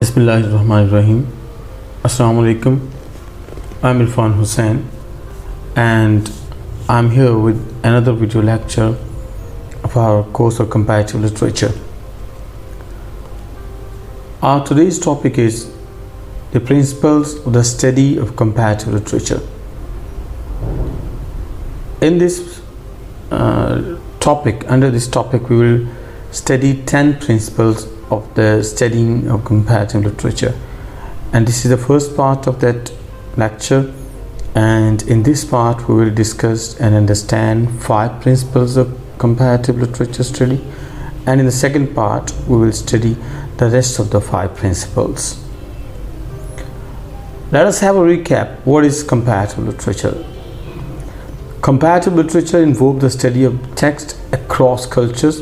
Bismillahirrahmanirrahim. Assalamu alaikum. I'm Irfan Hussain and I'm here with another video lecture of our course of comparative literature. Our today's topic is the principles of the study of comparative literature. In this under this topic, we will study 10 principles of the studying of comparative literature, and this is the first part of that lecture. And in this part we will discuss and understand 5 principles of comparative literature study, and in the second part we will study the rest of the 5 principles. Let us have a recap. What is comparative literature? Comparative literature involves the study of text across cultures,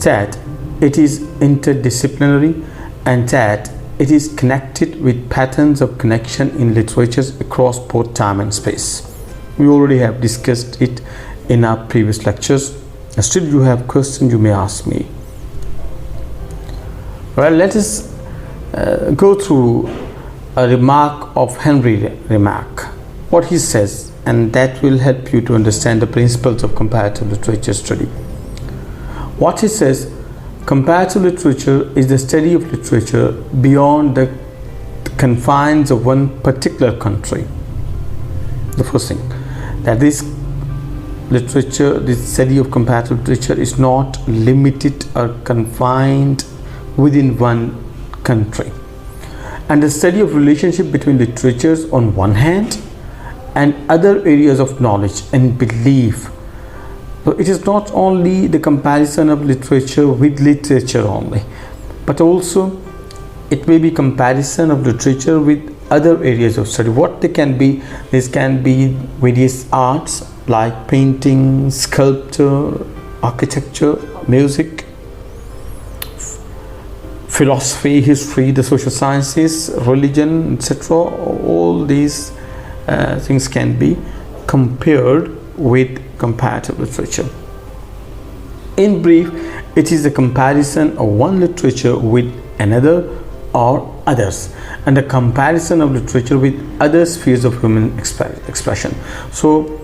that it is interdisciplinary, and that it is connected with patterns of connection in literatures across both time and space. We already have discussed it in our previous lectures. Still you have questions, you may ask me. Well, let us go through a remark of Henry Remarque, what he says, and that will help you to understand the principles of comparative literature study. What he says: comparative literature is the study of literature beyond the confines of one particular country. The first thing, that this literature, this study of comparative literature is not limited or confined within one country. And the study of relationship between literatures on one hand and other areas of knowledge and belief. So it is not only the comparison of literature with literature only, but also it may be comparison of literature with other areas of study. What they can be, this can be various arts like painting, sculpture, architecture, music, philosophy, history, the social sciences, religion, etc. All these things can be compared with comparative literature. In brief, it is a comparison of one literature with another or others, and a comparison of literature with other spheres of human expression. So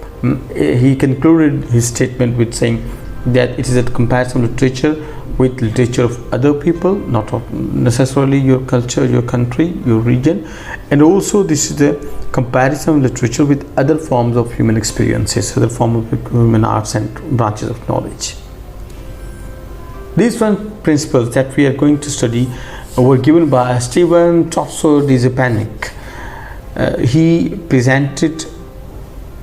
he concluded his statement with saying that it is a comparison of literature with literature of other people, not of necessarily your culture, your country, your region, and also this is the comparison of literature with other forms of human experiences, other forms of human arts and branches of knowledge. These 1 principles that we are going to study were given by Stephen Topso-Dzepanik. He presented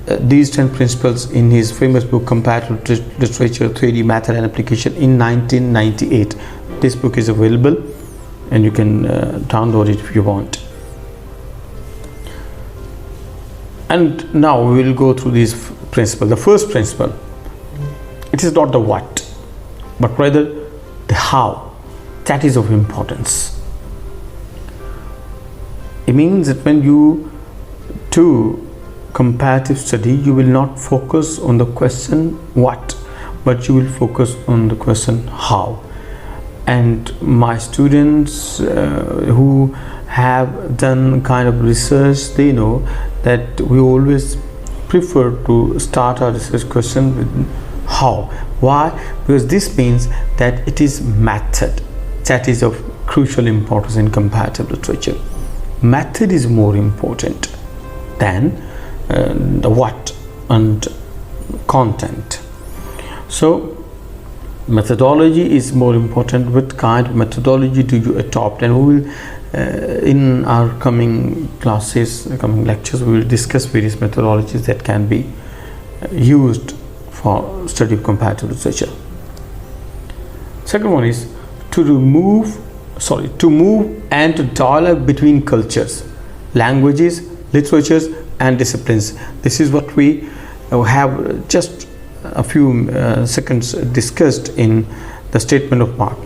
these 10 principles in his famous book Comparative Literature Theory, Method and Application in 1998. This book is available and you can download it if you want. And now we will go through these principles. The first principle, it is not the what, but rather the how. That is of importance. It means that when you do comparative study, you will not focus on the question what, but you will focus on the question how. And my students who have done kind of research, they know that we always prefer to start our research question with how. Why? Because this means that it is method that is of crucial importance in comparative literature. Method is more important than the what and content. So methodology is more important. What kind of methodology do you adopt? And we will in our coming classes, coming lectures, we will discuss various methodologies that can be used for study of comparative literature. Second one is to move and to dialogue between cultures, languages, literatures and disciplines. This is what we have just a few seconds discussed in the statement of Mark,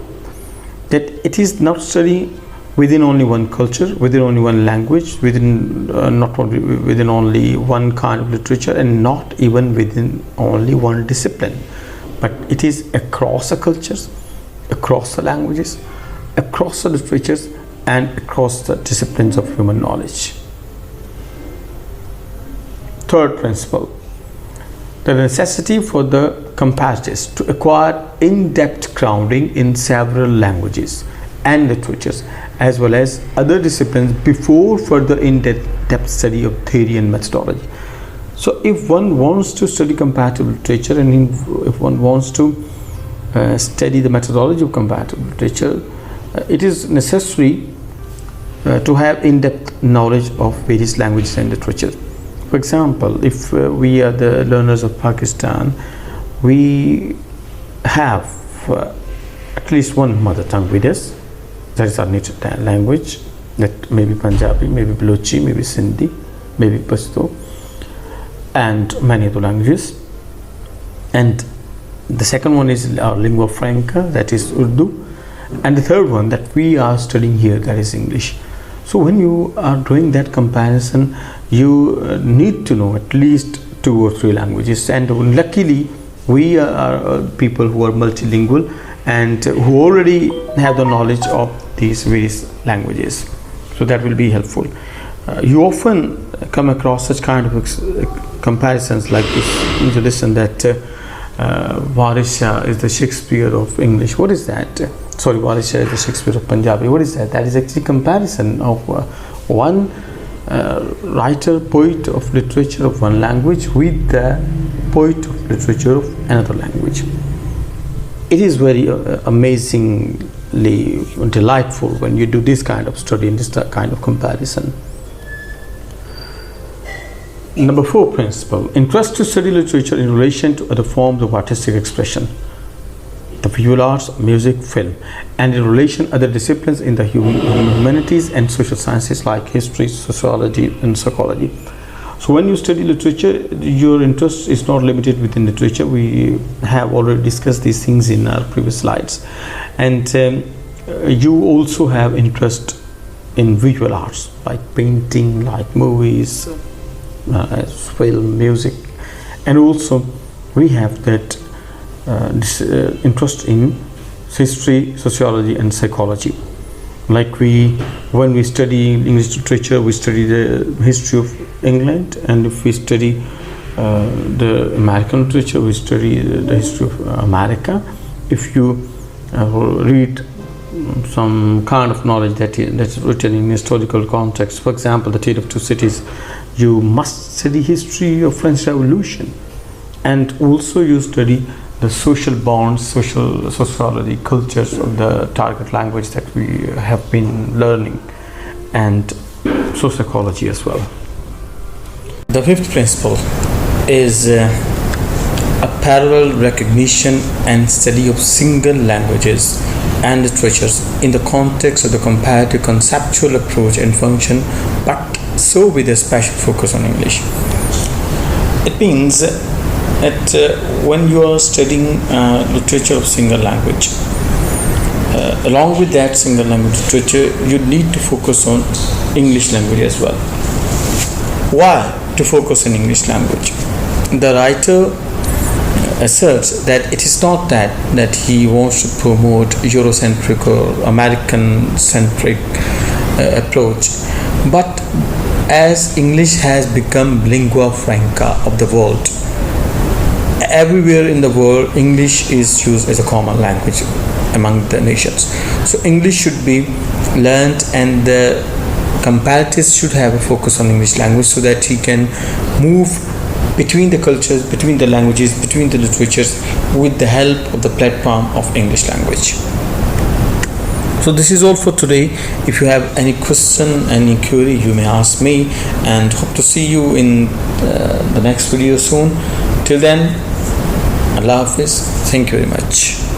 that it is not study within only one culture, within only one language, within not only within only one kind of literature, and not even within only one discipline, but it is across the cultures, across the languages, across the literatures and across the disciplines of human knowledge. Third principle, the necessity for the comparatist to acquire in-depth grounding in several languages and literatures as well as other disciplines before further in-depth study of theory and methodology. So if one wants to study comparative literature and if one wants to study the methodology of comparative literature, it is necessary to have in-depth knowledge of various languages and literature. For example, if we are the learners of Pakistan, we have at least one mother tongue with us. That is our native language. That may be Punjabi, maybe Balochi, maybe Sindhi, maybe Pashto, and many other languages. And the second one is our lingua franca, that is Urdu. And the third one that we are studying here, that is English. So when you are doing that comparison, you need to know at least 2 or 3 languages. And luckily, we are people who are multilingual and who already have the knowledge of these various languages. So that will be helpful. You often come across such kind of comparisons like this. You listen that Warisha is the Shakespeare of English. What is that? Sorry, Warisha is the Shakespeare of Punjabi. What is that? That is actually comparison of one writer, poet of literature of one language with the poet of literature of another language. It is very amazingly delightful when you do this kind of study and this kind of comparison. Number 4 principle, interest to study literature in relation to other forms of artistic expression, the visual arts, music, film, and in relation other disciplines in the humanities and social sciences like history, sociology, and psychology. So when you study literature, your interest is not limited within literature. We have already discussed these things in our previous slides. And you also have interest in visual arts, like painting, like movies, film, music, and also we have that this interest in history, sociology, and psychology. Like when we study English literature, we study the history of England, and if we study the American literature, we study the history of America. If you read some kind of knowledge that's written in historical context, for example, The Tale of Two Cities, you must study history of French Revolution, and also you study the social bonds, sociology, cultures of the target language that we have been learning, and sociology as well. The 5th principle is a parallel recognition and study of single languages and literatures in the context of the comparative conceptual approach and function, but so with a special focus on English. It means that when you are studying literature of single language, along with that single language literature, you need to focus on English language as well. Why to focus on English language? The writer asserts that it is not that he wants to promote Eurocentric or American-centric approach, but as English has become lingua franca of the world, everywhere in the world English is used as a common language among the nations. So English should be learned, and the comparatist should have a focus on English language so that he can move between the cultures, between the languages, between the literatures with the help of the platform of English language. So this is all for today. If you have any question, any query, you may ask me, and hope to see you in the next video soon. Till then, Allah Hafiz. Thank you very much.